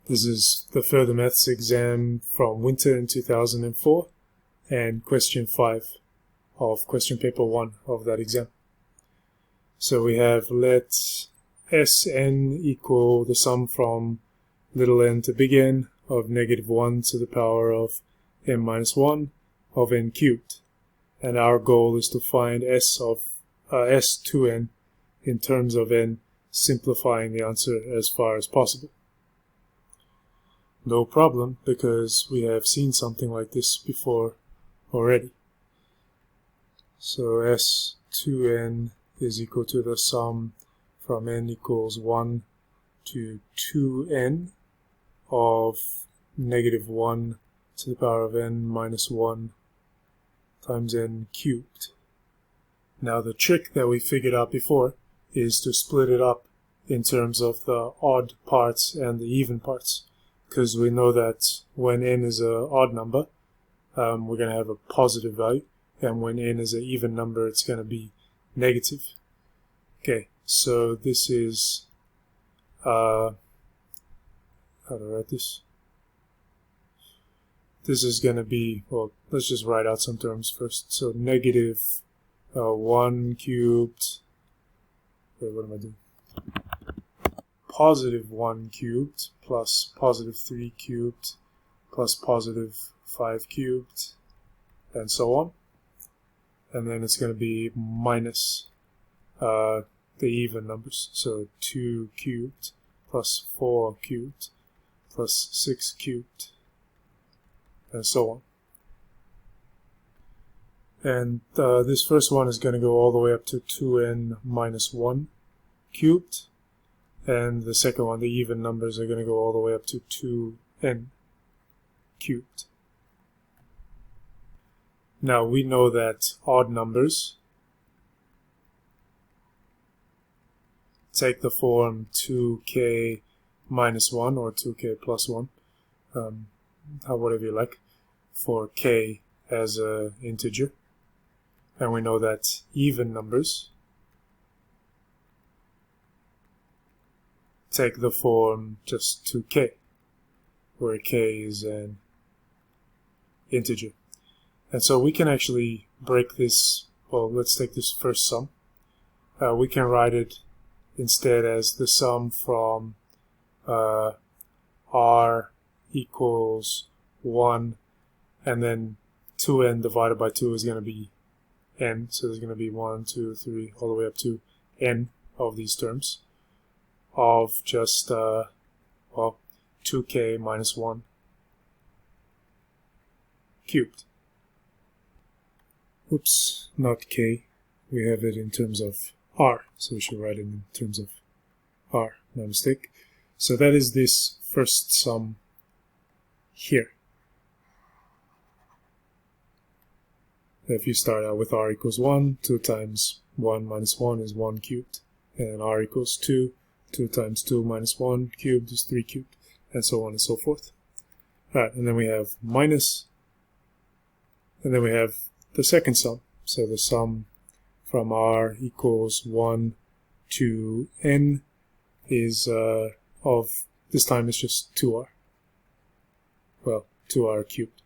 This is the further maths exam from winter in 2004 and question 5 of question paper 1 of that exam. So we have let Sn equal the sum from little n to big N of -1 to the power of n minus 1 of n cubed. And our goal is to find S2n in terms of n, simplifying the answer as far as possible. No problem, because we have seen something like this before already. So S2n is equal to the sum from n equals 1 to 2n of -1 to the power of n minus 1 times n cubed. Now the trick that we figured out before is to split it up in terms of the odd parts and the even parts, because we know that when n is an odd number, we're going to have a positive value, and when n is an even number, it's going to be negative. Okay, so this is, how do I write this? This is going to be, well, let's just write out some terms first. So -1 cubed, wait, what am I doing? +1 cubed plus +3 cubed plus +5 cubed, and so on. And then it's going to be minus the even numbers. So 2 cubed plus 4 cubed plus 6 cubed, and so on. And this first one is going to go all the way up to 2n minus 1 cubed. And the second one, the even numbers, are going to go all the way up to 2n cubed. Now we know that odd numbers take the form 2k minus 1 or 2k plus 1, whatever you like, for k as an integer. And we know that even numbers take the form just 2k, where k is an integer. And so we can actually break this, well, let's take this first sum. We can write it instead as the sum from r equals 1, and then 2n divided by 2 is going to be n, so there's going to be 1, 2, 3, all the way up to n of these terms, of just, well, 2k minus 1 cubed. Oops, not k. We have it in terms of r, so we should write it in terms of r, my mistake. So that is this first sum here. If you start out with r equals 1, 2 times 1 minus 1 is 1 cubed. And r equals 2, 2 times 2 minus 1 cubed is 3 cubed, and so on and so forth. Alright, and then we have minus, and then we have the second sum. So the sum from r equals 1 to n is of, this time it's just 2r. Well, 2r cubed.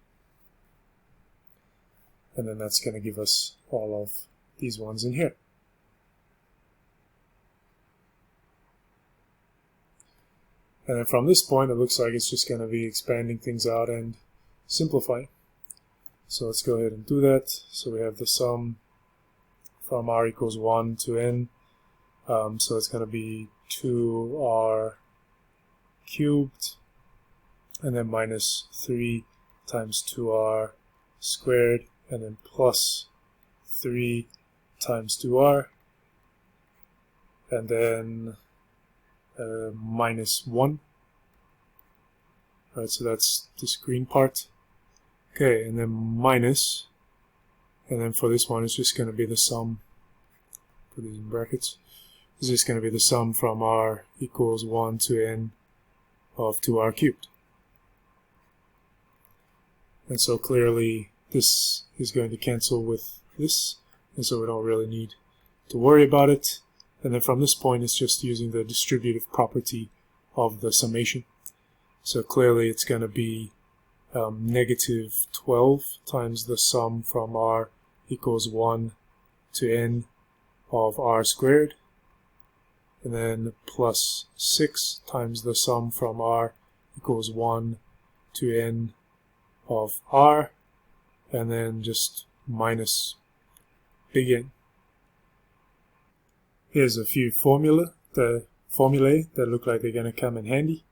And then that's going to give us all of these ones in here. And then from this point, it looks like it's just going to be expanding things out and simplifying. So let's go ahead and do that. So we have the sum from r equals 1 to n. So it's going to be 2r cubed, and then minus 3 times 2r squared, and then plus 3 times 2r, and then minus 1. Alright, so that's this green part. Okay, and then minus, and then for this one it's just going to be the sum, put these in brackets, it's just going to be the sum from r equals 1 to n of 2r cubed. And so clearly this is going to cancel with this, and so we don't really need to worry about it. And then from this point, it's just using the distributive property of the summation. So clearly it's going to be negative 12 times the sum from r equals 1 to n of r squared, and then plus 6 times the sum from r equals 1 to n of r, and then just minus big N. Here's a few formulae that look like they're going to come in handy.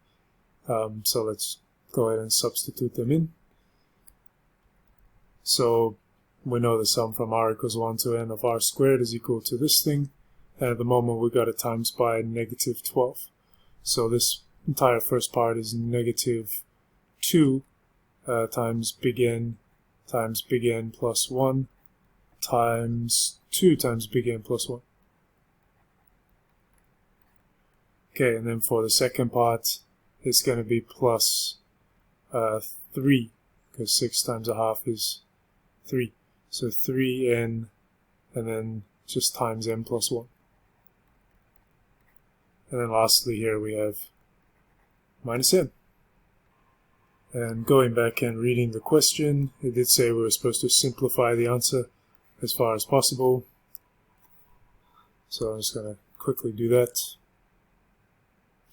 So let's go ahead and substitute them in. So we know the sum from r equals 1 to n of r squared is equal to this thing. And at the moment we got it times by negative 12. So this entire first part is negative 2 times big N plus 1 times 2 times big N plus 1. Okay, and then for the second part, it's going to be plus 3, because 6 times a half is 3. So 3n, and then just times n plus 1. And then lastly here we have minus n. And going back and reading the question, it did say we were supposed to simplify the answer as far as possible. So I'm just going to quickly do that,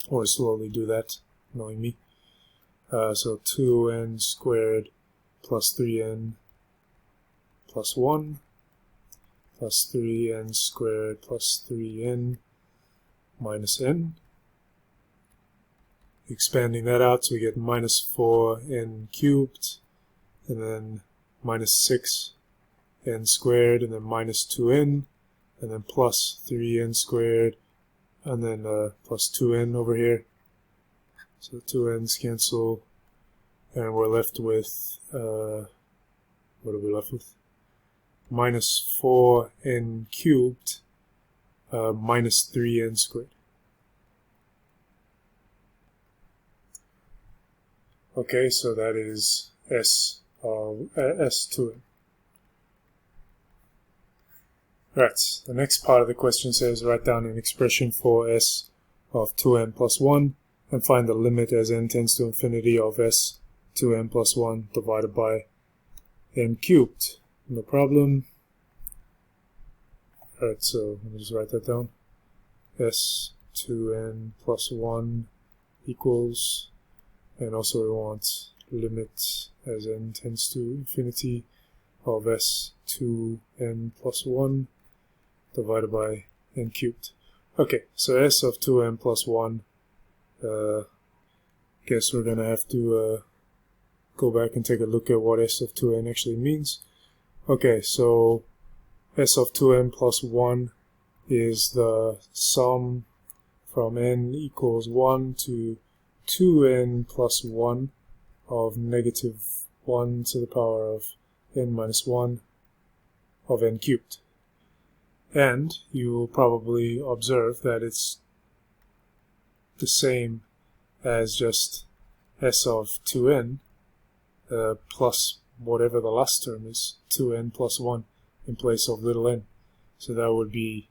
or slowly do that, knowing me. So 2n squared plus 3n plus 1 plus 3n squared plus 3n minus n. Expanding that out, so we get minus 4n cubed, and then minus 6n squared, and then minus 2n, and then plus 3n squared, and then plus 2n over here. So 2n's cancel, and we're left with, what are we left with? Minus 4n cubed minus 3n squared. Okay, so that is S2n. Right, the next part of the question says write down an expression for S of 2n plus 1 and find the limit as n tends to infinity of S 2n plus 1 divided by n cubed. No problem. Alright, so let me just write that down. S 2n plus 1 equals, and also we want limit as n tends to infinity of S 2n plus 1 divided by n cubed. Okay, so S of 2n plus 1, guess we're going to have to go back and take a look at what S of 2n actually means. Okay, so S of 2n plus 1 is the sum from n equals 1 to 2n plus 1 of negative 1 to the power of n minus 1 of n cubed. And you will probably observe that it's the same as just S of 2n plus whatever the last term is, 2n plus 1 in place of little n. So that would be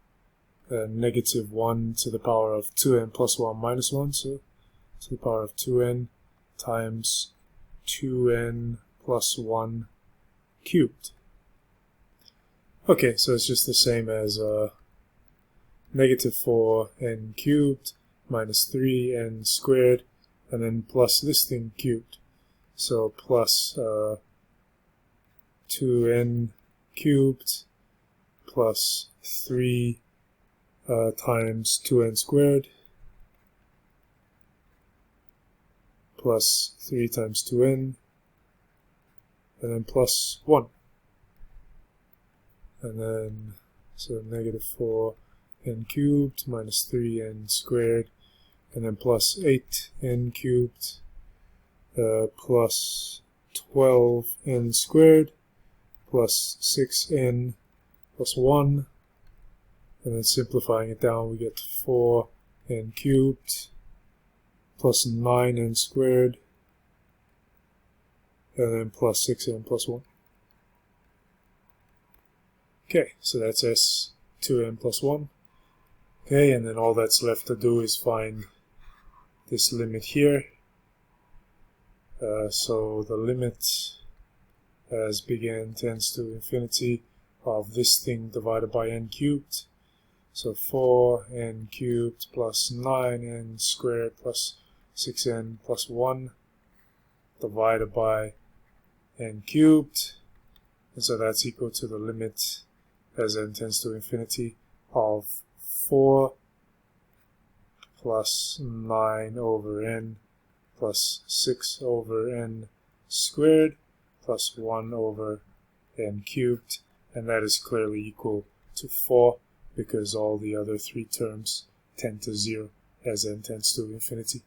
negative 1 to the power of 2n plus 1 minus 1, so to the power of 2n times 2n plus 1 cubed. Okay, so it's just the same as negative 4n cubed minus 3n squared, and then plus this thing cubed. So plus 2n cubed plus 3 times 2n squared plus 3 times 2n, and then plus 1. And then, so negative 4n cubed minus 3n squared, and then plus 8n cubed plus 12n squared plus 6n plus 1, and then simplifying it down we get 4n cubed plus 9n squared, and then plus 6n plus 1. Okay, so that's S 2n plus 1. Okay, and then all that's left to do is find this limit here. So the limit as big N tends to infinity of this thing divided by n cubed. So 4n cubed plus 9n squared plus 6n plus 1 divided by n cubed. And so that's equal to the limit as n tends to infinity of 4 plus 9 over n plus 6 over n squared plus 1 over n cubed, and that is clearly equal to 4 because all the other three terms tend to 0 as n tends to infinity.